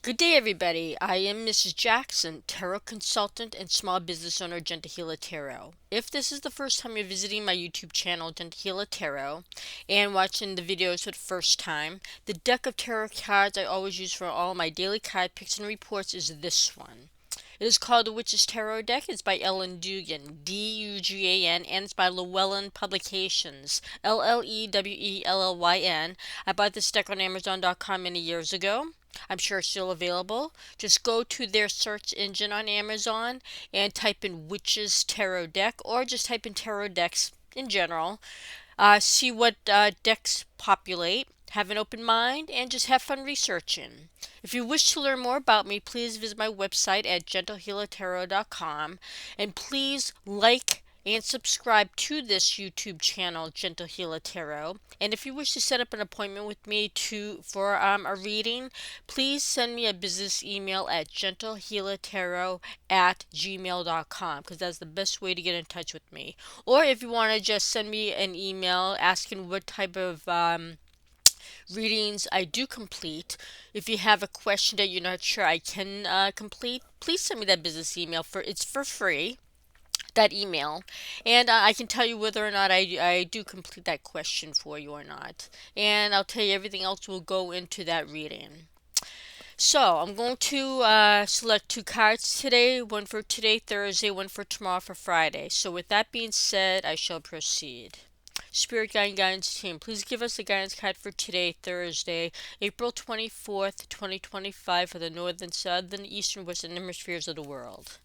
Good day, everybody. I am Mrs. Jackson, tarot consultant and small business owner, Gentahila Tarot. If this is the first time you're visiting my YouTube channel, Gentahila Tarot, and watching the videos for the first time, the deck of tarot cards I always use for all my daily card picks and reports is this one. It is called The Witch's Tarot Deck. It's by Ellen Dugan, Dugan, and it's by Llewellyn Publications, Llewellyn. I bought this deck on Amazon.com many years ago. I'm sure it's still available. Just go to their search engine on Amazon and type in Witch's Tarot Deck, or just type in tarot decks in general. See what decks populate. Have an open mind and just have fun researching. If you wish to learn more about me, please visit my website at gentlehealertarot.com, and please like and subscribe to this YouTube channel, Gentle Healer Tarot. And if you wish to set up an appointment with me for a reading, please send me a business email at gentlehealertarot@gmail.com, because that's the best way to get in touch with me. Or if you want to just send me an email asking what type of readings I do complete. If you have a question that you're not sure I can complete, please send me that business email. It's for free, that email, and I can tell you whether or not I do complete that question for you or not, and I'll tell you everything else will go into that reading. So I'm going to select two cards today, one for today, Thursday, one for tomorrow, for Friday. So with that being said, I shall proceed. Spirit Guide and Guidance Team, please give us the guidance card for today, Thursday, April 24th, 2025, for the northern, southern, eastern, western hemispheres of the world.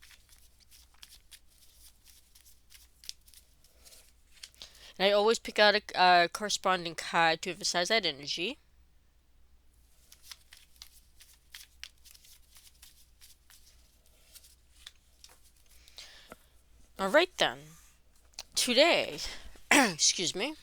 And I always pick out a corresponding card to emphasize that energy. All right then. Today, excuse me,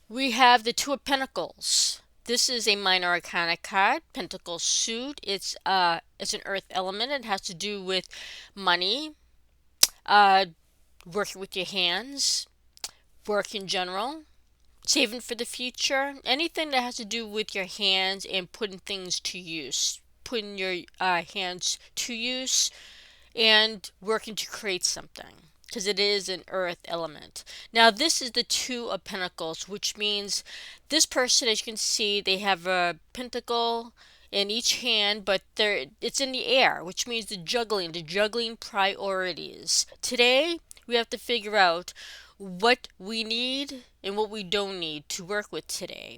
we have the Two of Pentacles. This is a Minor Arcana card, Pentacle suit. It's an earth element. It has to do with money, uh, working with your hands, work in general, saving for the future, anything that has to do with your hands and putting things to use, putting your hands to use and working to create something, because it is an earth element. Now this is the Two of Pentacles, which means this person, as you can see, they have a pentacle in each hand, but it's in the air, which means the juggling priorities. Today we have to figure out what we need and what we don't need to work with today.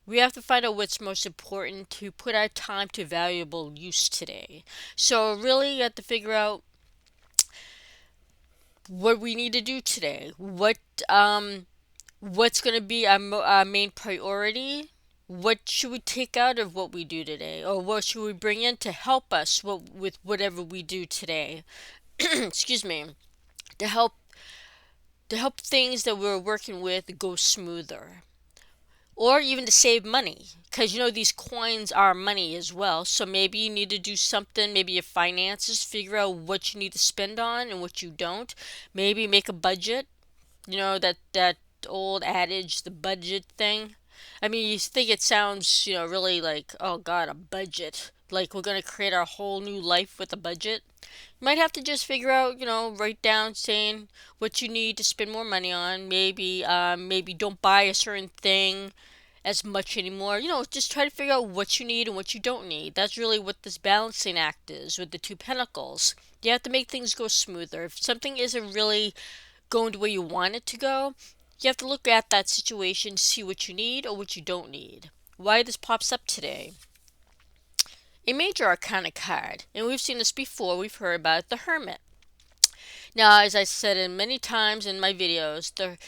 We have to find out what's most important to put our time to valuable use today. So really you have to figure out what we need to do today. What's going to be our main priority? What should we take out of what we do today, or what should we bring in to help us with whatever we do today? Excuse me. To help things that we're working with go smoother, or even to save money, because these coins are money as well. So maybe you need to do something, maybe your finances, figure out what you need to spend on and what you don't. Maybe make a budget. That old adage, the budget thing. I mean, you think it sounds, really like, oh God, a budget, like we're going to create our whole new life with a budget. You might have to just figure out, write down saying what you need to spend more money on. Maybe don't buy a certain thing as much anymore. Just try to figure out what you need and what you don't need. That's really what this balancing act is with the Two Pentacles. You have to make things go smoother. If something isn't really going the way you want it to go, you have to look at that situation, see what you need or what you don't need. Why this pops up today? A Major Arcana card, and we've seen this before. We've heard about the Hermit. Now, as I said in many times in my videos, the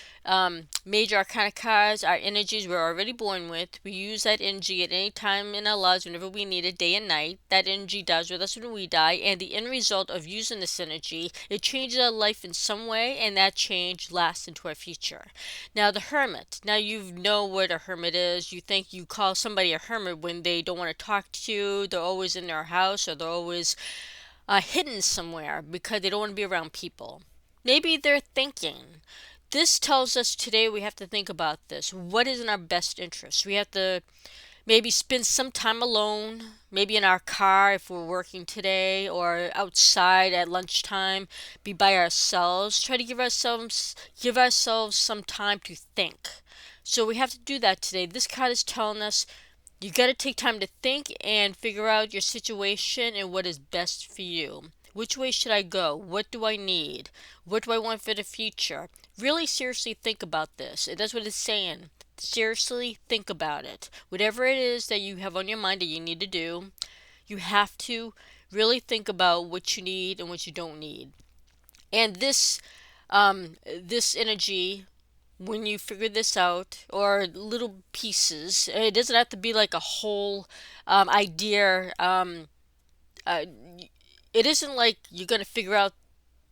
Major Arcana cards are energies we're already born with. We use that energy at any time in our lives whenever we need it, day and night. That energy dies with us when we die, and the end result of using this energy, it changes our life in some way, and that change lasts into our future. Now, the Hermit. Now, you know what a Hermit is. You think you call somebody a Hermit when they don't want to talk to you, they're always in their house, or they're always hidden somewhere because they don't want to be around people. Maybe they're thinking. This tells us today we have to think about this. What is in our best interest? We have to Maybe spend some time alone, maybe in our car if we're working today, or outside at lunchtime, be by ourselves. Try to give ourselves some time to think. So we have to do that today. This card is telling us you got to take time to think and figure out your situation and what is best for you. Which way should I go? What do I need? What do I want for the future? Really seriously think about this. That's what it's saying. Seriously think about it. Whatever it is that you have on your mind that you need to do, you have to really think about what you need and what you don't need. And this energy, when you figure this out, or little pieces, it doesn't have to be like a whole idea. Uh, it isn't like you're going to figure out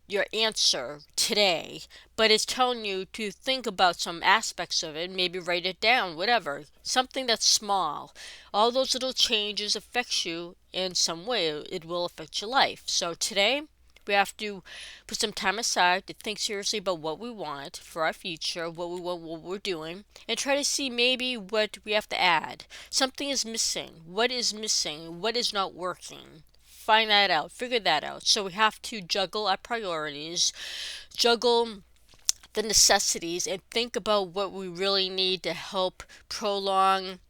your answer today, but it's telling you to think about some aspects of it, maybe write it down, whatever. Something that's small. All those little changes affect you in some way. It will affect your life. So today, we have to put some time aside to think seriously about what we want for our future, what we want, what we're doing, and try to see maybe what we have to add. Something is missing. What is missing? What is not working? Find that out, figure that out. So we have to juggle our priorities, juggle the necessities, and think about what we really need to help prolong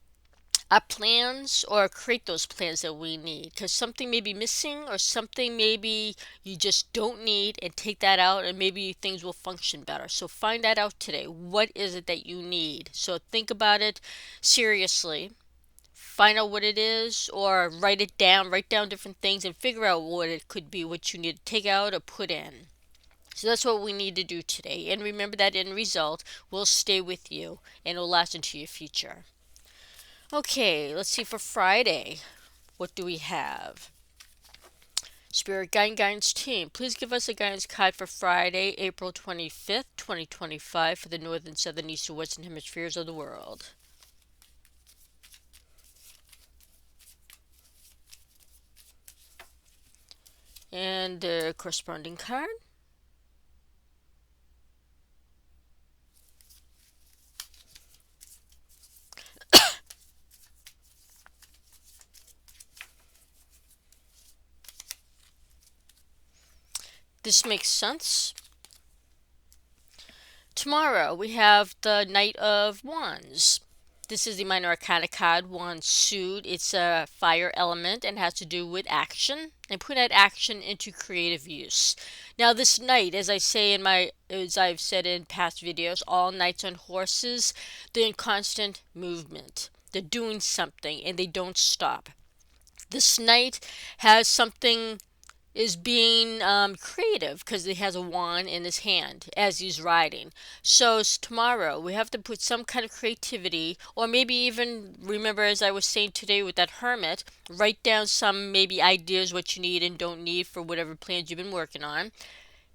our plans or create those plans that we need. Because something may be missing, or something maybe you just don't need, and take that out, and maybe things will function better. So find that out today. What is it that you need? So think about it seriously, find out what it is, or write down different things and figure out what it could be, what you need to take out or put in. So that's what we need to do today. And remember that end result will stay with you and will last into your future. Okay, let's see for Friday. What do we have? Spirit Guidance Team, please give us a guidance card for Friday, April 25th, 2025 for the northern, southern, east, and western hemispheres of the world. And the corresponding card. This makes sense. Tomorrow we have the Knight of Wands. This is the Minor Arcana card, Wands Suit. It's a fire element and has to do with action and put that action into creative use. Now this knight, as I've said in past videos, all knights on horses, they're in constant movement. They're doing something and they don't stop. This knight has something, is being creative because he has a wand in his hand as he's riding. So tomorrow we have to put some kind of creativity, or maybe even remember, as I was saying today with that hermit, write down some maybe ideas what you need and don't need for whatever plans you've been working on.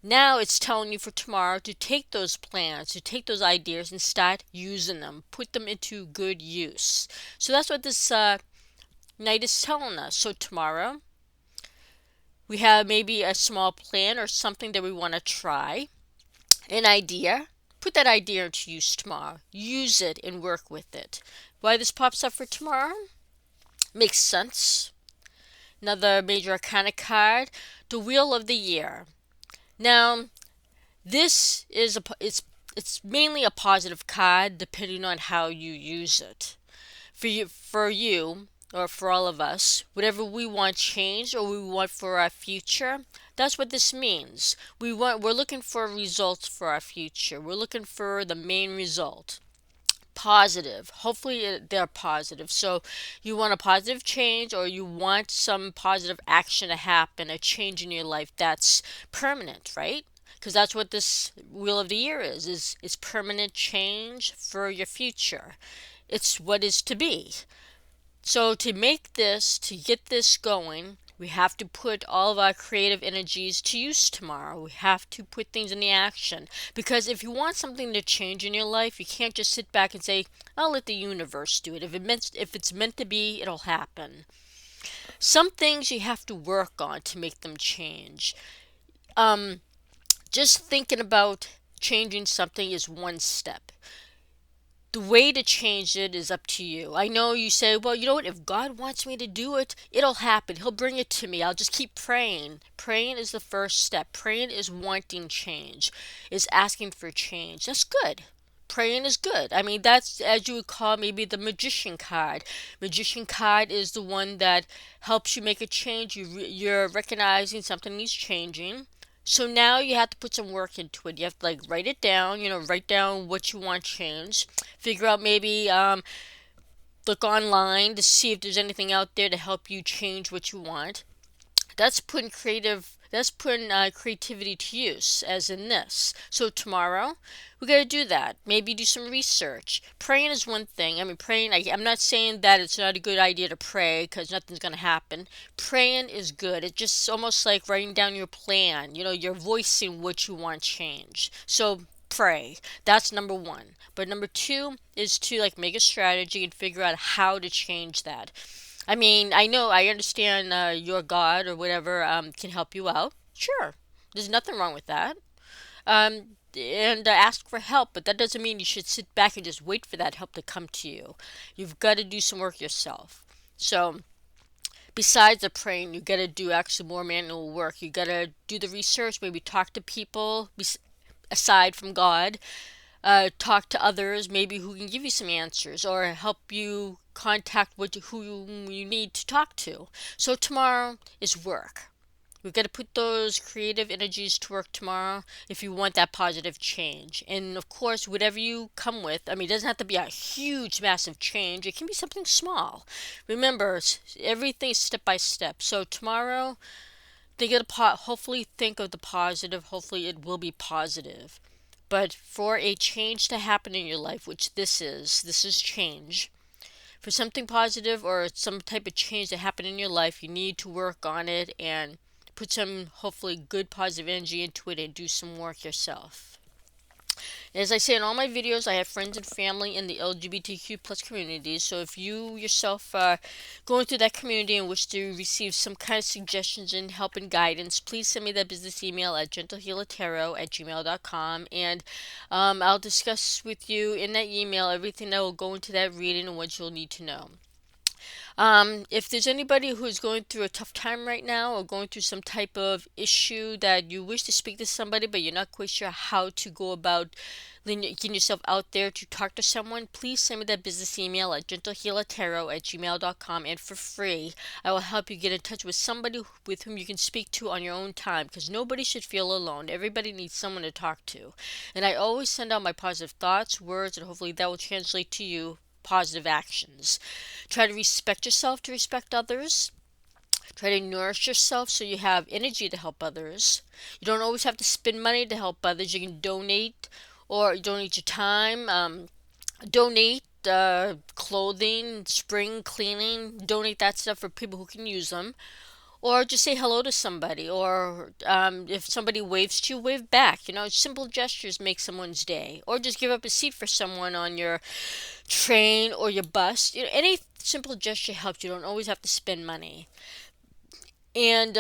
Now it's telling you for tomorrow to take those plans, to take those ideas and start using them, put them into good use. So that's what this night is telling us. So tomorrow we have maybe a small plan or something that we want to try, an idea. Put that idea into use tomorrow. Use it and work with it. Why this pops up for tomorrow? Makes sense. Another major arcana card, the Wheel of the Year. Now, this is it's mainly a positive card depending on how you use it. For you, or for all of us, whatever we want changed or we want for our future, that's what this means. We're looking for results for our future. We're looking for the main result. Positive. Hopefully they're positive. So you want a positive change, or you want some positive action to happen, a change in your life that's permanent, right? Because that's what this Wheel of the Year is permanent change for your future. It's what is to be. So to get this going, we have to put all of our creative energies to use tomorrow. We have to put things in the action. Because if you want something to change in your life, you can't just sit back and say, I'll let the universe do it. If it's meant to be, it'll happen. Some things you have to work on to make them change. Just thinking about changing something is one step. The way to change it is up to you. I know you say, well, you know what? If God wants me to do it, it'll happen. He'll bring it to me. I'll just keep praying. Praying is the first step. Praying is wanting change, is asking for change. That's good. Praying is good. I mean, that's as you would call maybe the magician card. Magician card is the one that helps you make a change. You're recognizing something needs changing. So now you have to put some work into it. You have to like write it down, write down what you want changed. Figure out maybe look online to see if there's anything out there to help you change what you want. That's putting creativity to use, as in this. So tomorrow we got to do that. Maybe do some research. Praying is one thing. I mean, praying, I'm not saying that it's not a good idea to pray because nothing's going to happen. Praying is good. It's just almost like writing down your plan. You're voicing what you want changed. So pray. That's number one. But number two is to like make a strategy and figure out how to change that. I mean, I understand your God or whatever can help you out. Sure, there's nothing wrong with that. And ask for help, but that doesn't mean you should sit back and just wait for that help to come to you. You've got to do some work yourself. So, besides the praying, you got to do actually more manual work. You got to do the research, maybe talk to people aside from God, talk to others maybe who can give you some answers or help you contact who you need to talk to. So tomorrow is work. We've got to put those creative energies to work tomorrow if you want that positive change. And of course, whatever you come with, I mean, it doesn't have to be a huge, massive change. It can be something small. Remember, everything is step by step. So tomorrow, hopefully think of the positive. Hopefully it will be positive. But for a change to happen in your life, which this is change. For something positive or some type of change to happen in your life, you need to work on it and put some hopefully good positive energy into it and do some work yourself. As I say in all my videos, I have friends and family in the LGBTQ plus community. So if you yourself are going through that community and wish to receive some kind of suggestions and help and guidance, please send me that business email at gentlehealertarot@gmail.com, and I'll discuss with you in that email everything that will go into that reading and what you'll need to know. If there's anybody who's going through a tough time right now or going through some type of issue that you wish to speak to somebody but you're not quite sure how to go about getting yourself out there to talk to someone, please send me that business email at gentlehealertarot@gmail.com, and for free I will help you get in touch with somebody with whom you can speak to on your own time, because nobody should feel alone. Everybody needs someone to talk to. And I always send out my positive thoughts, words, and hopefully that will translate to you positive actions. Try to respect yourself to respect others. Try to nourish yourself so you have energy to help others. You don't always have to spend money to help others. You can donate, or donate your time. Donate clothing, spring cleaning. Donate that stuff for people who can use them. Or just say hello to somebody, or if somebody waves to you, wave back. Simple gestures make someone's day. Or just give up a seat for someone on your train or your bus. Any simple gesture helps. You don't always have to spend money. And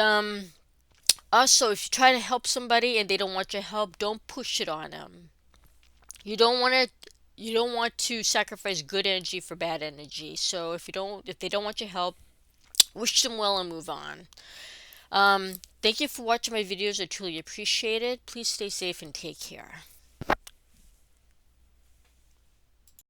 also, if you try to help somebody and they don't want your help, don't push it on them. You don't want to. You don't want to sacrifice good energy for bad energy. So if they don't want your help, wish them well and move on. Thank you for watching my videos. I truly appreciate it. Please stay safe and take care.